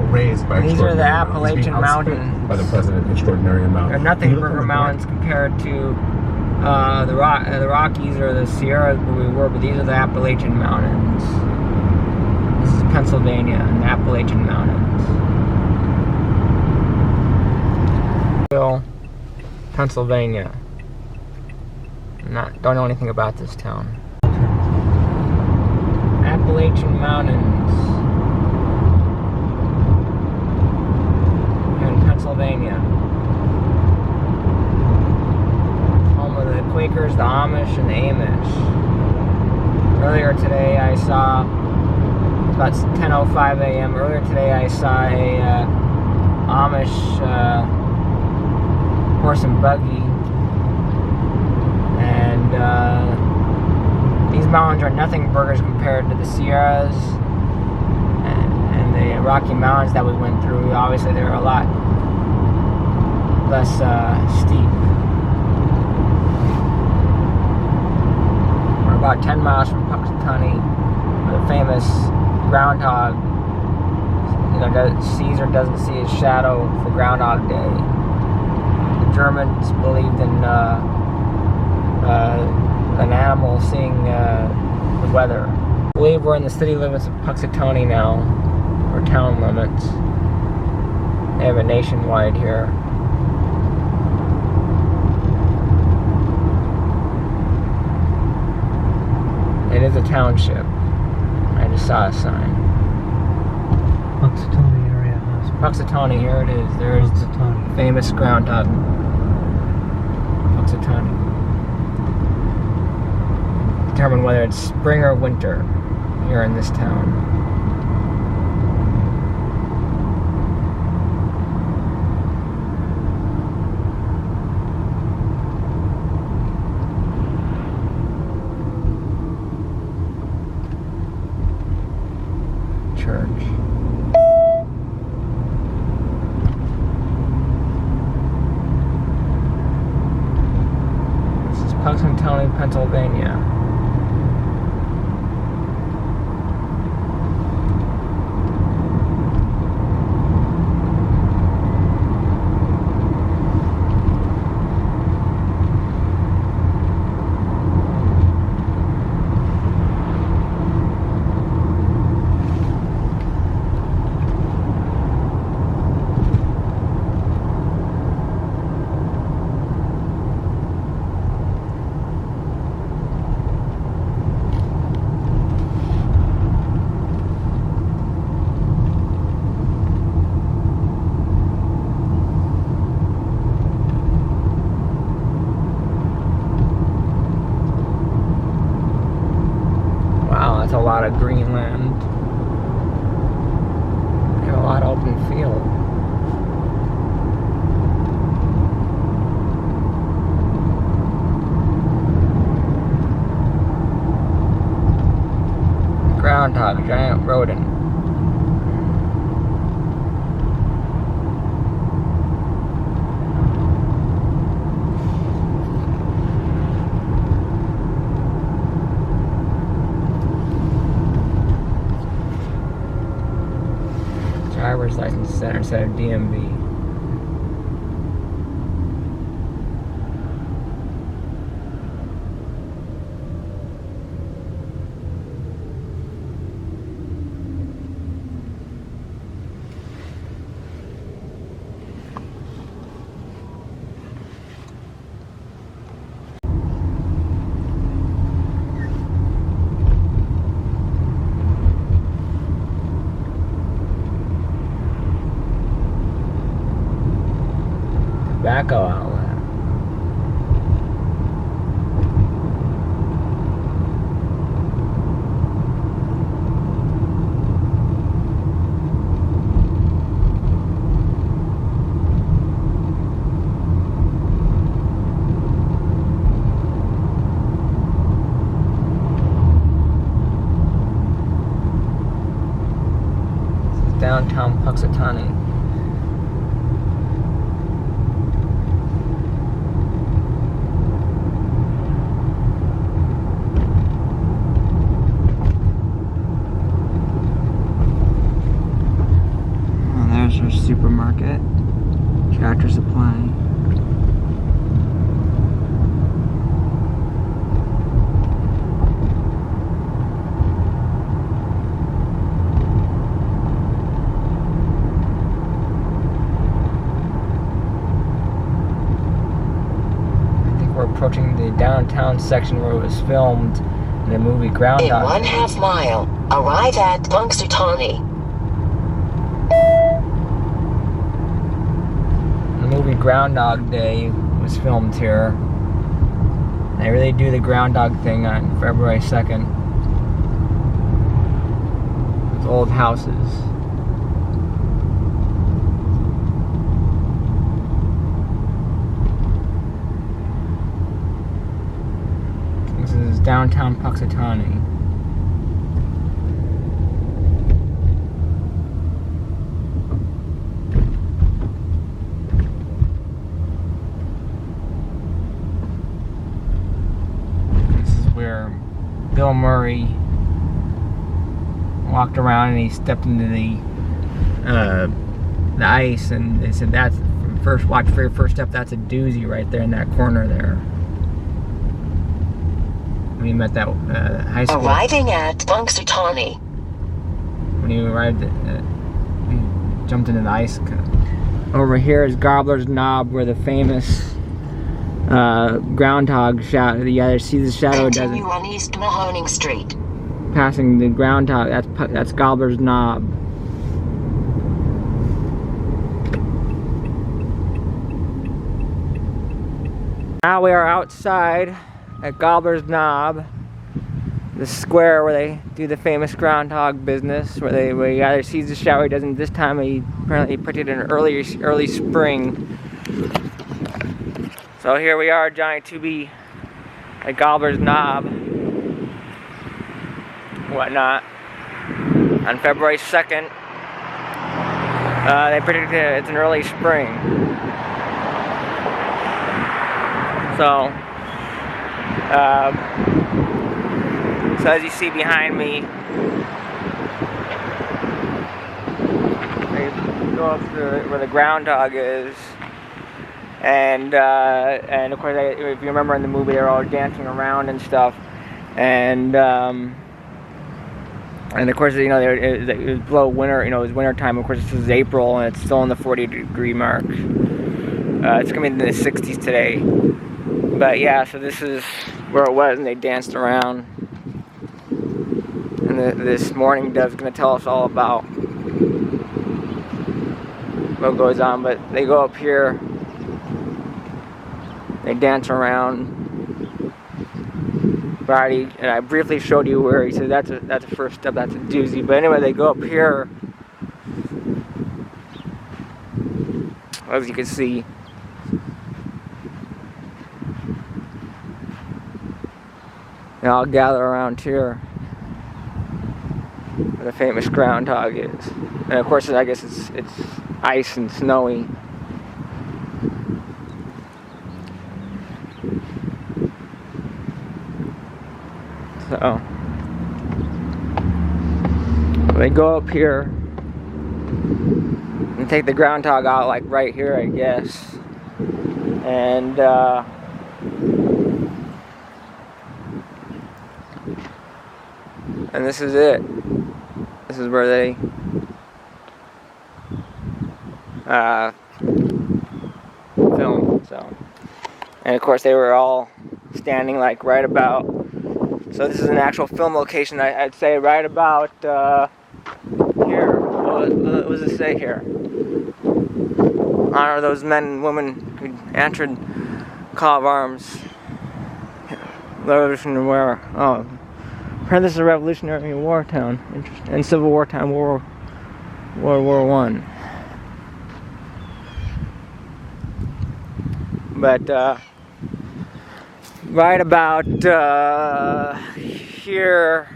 raised by These are the Appalachian Mountains. By the president, extraordinary amount. They're nothing burger mountains compared to the Rockies or the Sierras where we were, but these are the Appalachian Mountains. This is Pennsylvania and the Appalachian Mountains. Phill, Pennsylvania. Don't know anything about this town. Appalachian Mountains here in Pennsylvania. Home of the Quakers, the Amish, and the Amish. Earlier today I saw, it's about 10:05 a.m. Earlier today I saw a Amish horse and buggy. And these mountains are nothing burgers compared to the Sierras and the Rocky Mountains that we went through. Obviously, they're a lot less steep. We're about 10 miles from Punxsutawney, where the famous Groundhog, sees or doesn't see his shadow for Groundhog Day. The Germans believed in an animal seeing the weather. I believe we're in the city limits of Punxsutawney now, or town limits. They have a nationwide here. It is a township. I just saw a sign. Punxsutawney Area Hospital. Punxsutawney, here it is. There's the famous Groundhog. Punxsutawney. Determine whether it's spring or winter here in this town. Church. This is Punxsutawney, Pennsylvania. That's a lot of green land and a lot of open field. Groundhog, giant rodent. Driver's license center instead of DMV. Tobacco outlet. This is downtown Punxsutawney. supermarket. Tractor Supply. We're approaching the downtown section where it was filmed in the movie Groundhog. In 1/2 mile, arrive at Punxsutawney. The movie Groundhog Day was filmed here. They really do the Groundhog thing on February 2nd. Those old houses. This is downtown Punxsutawney. This is where Bill Murray walked around and he stepped into the ice, and they said that's very first step. That's a doozy right there in that corner there. We met that high school. Arriving at Punxsutawney. When you arrived we jumped into the ice. Over here is Gobbler's Knob, where the famous groundhog shadow. You either see the shadow. Continue on East Mahoning Street. Passing the groundhog. That's Gobbler's Knob. Now we are outside at Gobbler's Knob, the square where they do the famous groundhog business, where he either sees the shower, he doesn't. This time he apparently predicted an early spring. So here we are, Johnny 2B at Gobbler's Knob, whatnot, on February 2nd. They predicted it's an early spring. So as you see behind me, they go up to where the groundhog is, and of course, if you remember in the movie, they're all dancing around and stuff, and of course, you know, it was below winter. You know, it was winter time. Of course, this is April, and it's still in the 40-degree mark. It's gonna be in the 60s today. But yeah, so this is where it was, and they danced around. And this morning Dove's going to tell us all about what goes on. But they go up here, they dance around. And I briefly showed you where he said that's a first step, that's a doozy. But anyway, they go up here, as you can see. They all gather around here where the famous groundhog is. And of course, I guess it's ice and snowy. So they go up here and take the groundhog out, like right here, I guess. And this is it. This is where they film. So, and of course they were all standing like right about. So this is an actual film location. I'd say right about here. What does it say here? Honor those men and women who answered call of arms. Revolutionary War. Oh. This is a Revolutionary War town, and Civil War time, World War I. But right about here,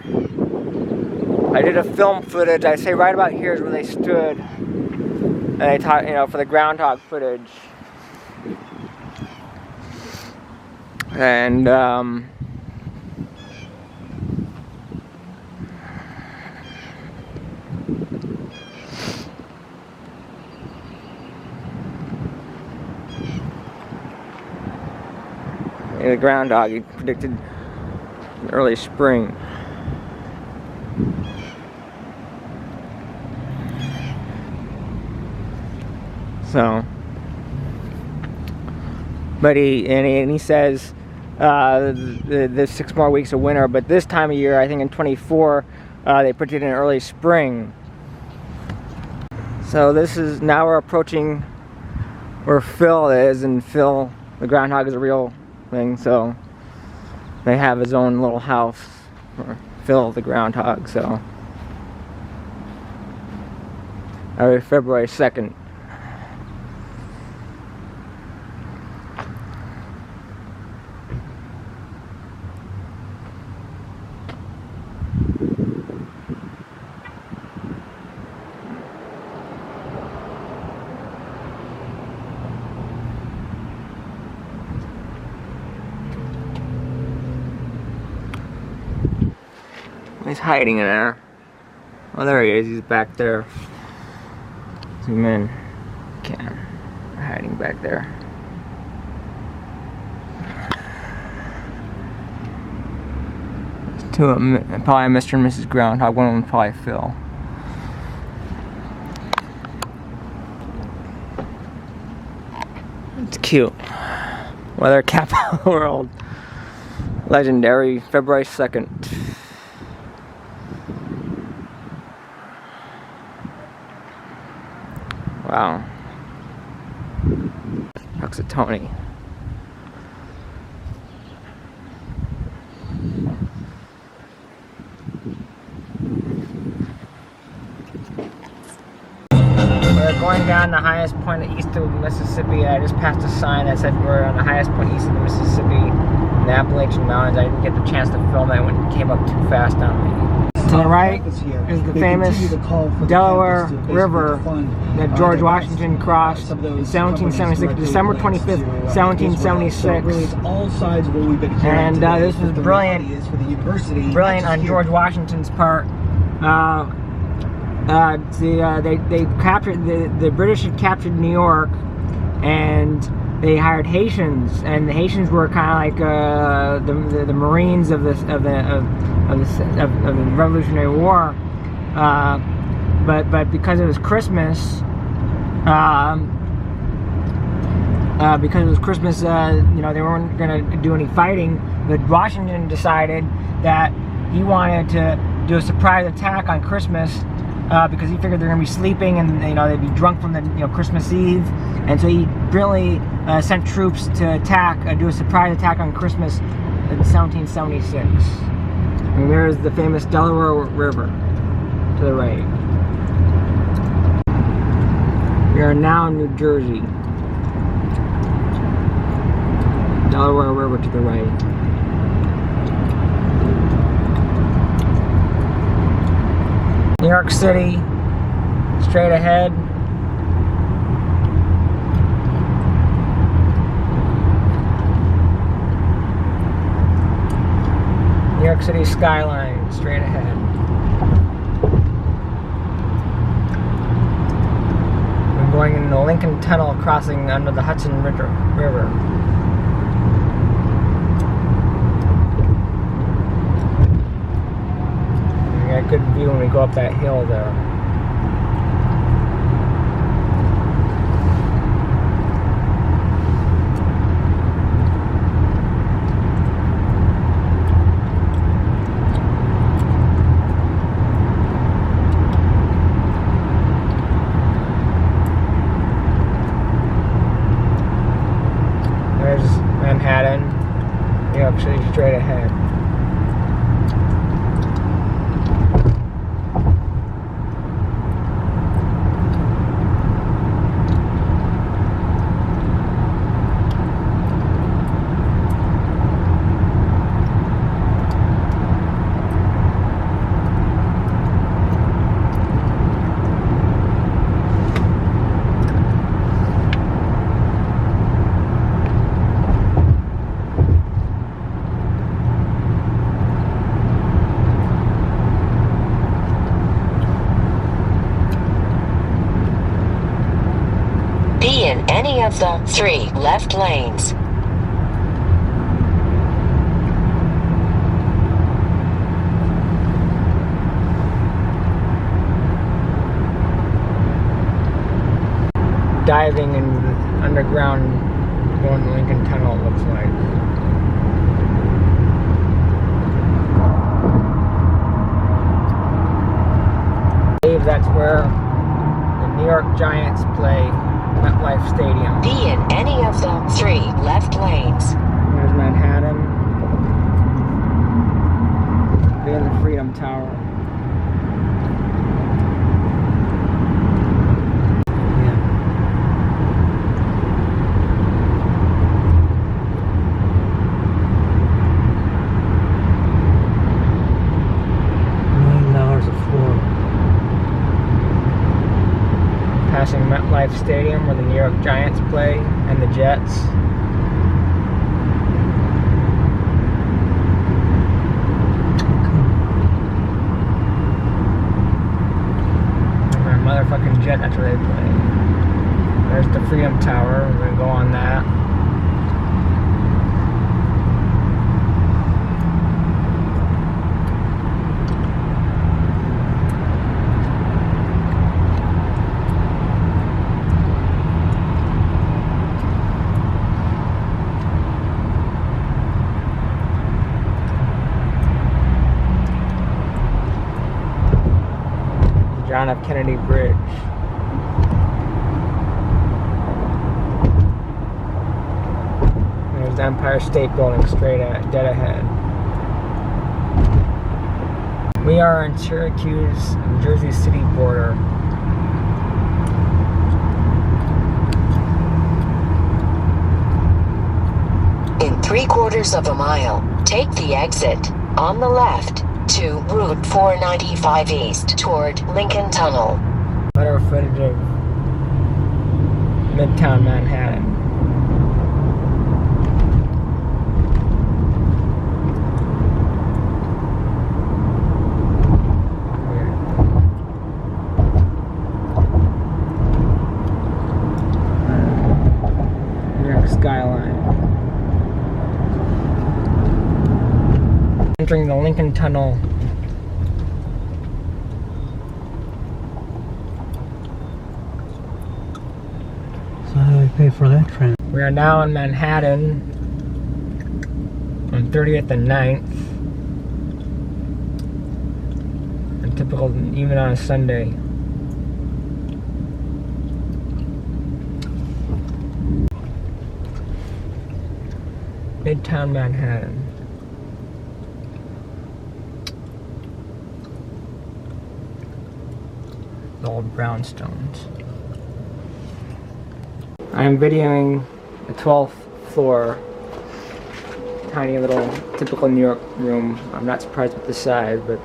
I did a film footage. I say right about here is where they stood, and they taught, you know, for the groundhog footage, and the groundhog. He predicted early spring. So, but he says the 6 more weeks of winter. But this time of year, I think in 24, they predicted an early spring. So this is, now we're approaching where Phill is, and Phill, the groundhog, is a real thing. So they have his own little house for Phill the groundhog. So February 2nd. He's hiding in there. Oh, there he is. He's back there. Zoom in. Can. Hiding back there. Two of them, probably Mr. and Mrs. Groundhog. One of them probably Phill. It's cute. Weather capital of the world. Legendary. February 2nd. Wow. Punxsutawney. We're going down the highest point east of Mississippi. I just passed a sign that said we're on the highest point east of the Mississippi in the Appalachian Mountains. I didn't get the chance to film it when it came up too fast on me. To the right is the famous Delaware River that George Washington crossed in 1776, December 25th, 1776. And this was brilliant on George Washington's part. They captured, the British had captured New York, and they hired Haitians, and the Haitians were kind of like the Marines of the Revolutionary War. But because it was Christmas, you know, they weren't going to do any fighting. But Washington decided that he wanted to do a surprise attack on Christmas. Because he figured they're going to be sleeping, and you know, they'd be drunk from the Christmas Eve, and so he brilliantly sent troops to do a surprise attack on Christmas in 1776. And there's the famous Delaware River to the right. We are now in New Jersey. Delaware River to the right. New York City, straight ahead. New York City skyline, straight ahead. We're going in the Lincoln Tunnel, crossing under the Hudson River. Good view when we go up that hill there. There's Manhattan, New York City straight ahead. Be in any of the 3 left lanes. diving in the underground, going to Lincoln Tunnel, it looks like. I believe that's where the New York Giants play, MetLife Stadium. Be in any of the 3 left lanes. There's Manhattan. Be in the Freedom Tower. Passing MetLife Stadium where the New York Giants play and the Jets. And my motherfucking Jet, that's where they play. There's the Freedom Tower, we're gonna go on that. John F. Kennedy Bridge. There's the Empire State Building straight dead ahead. We are in Syracuse, Jersey City border. In 3/4 of a mile, take the exit on the left to Route 495 East toward Lincoln Tunnel. Better footage of Midtown Manhattan. New York skyline. Entering the Lincoln Tunnel. So how do we pay for that train? We are now in Manhattan on 30th and 9th. And typical, even on a Sunday. Midtown Manhattan. The old brownstones. I am videoing the 12th floor. Tiny little typical New York room. I'm not surprised with the size, but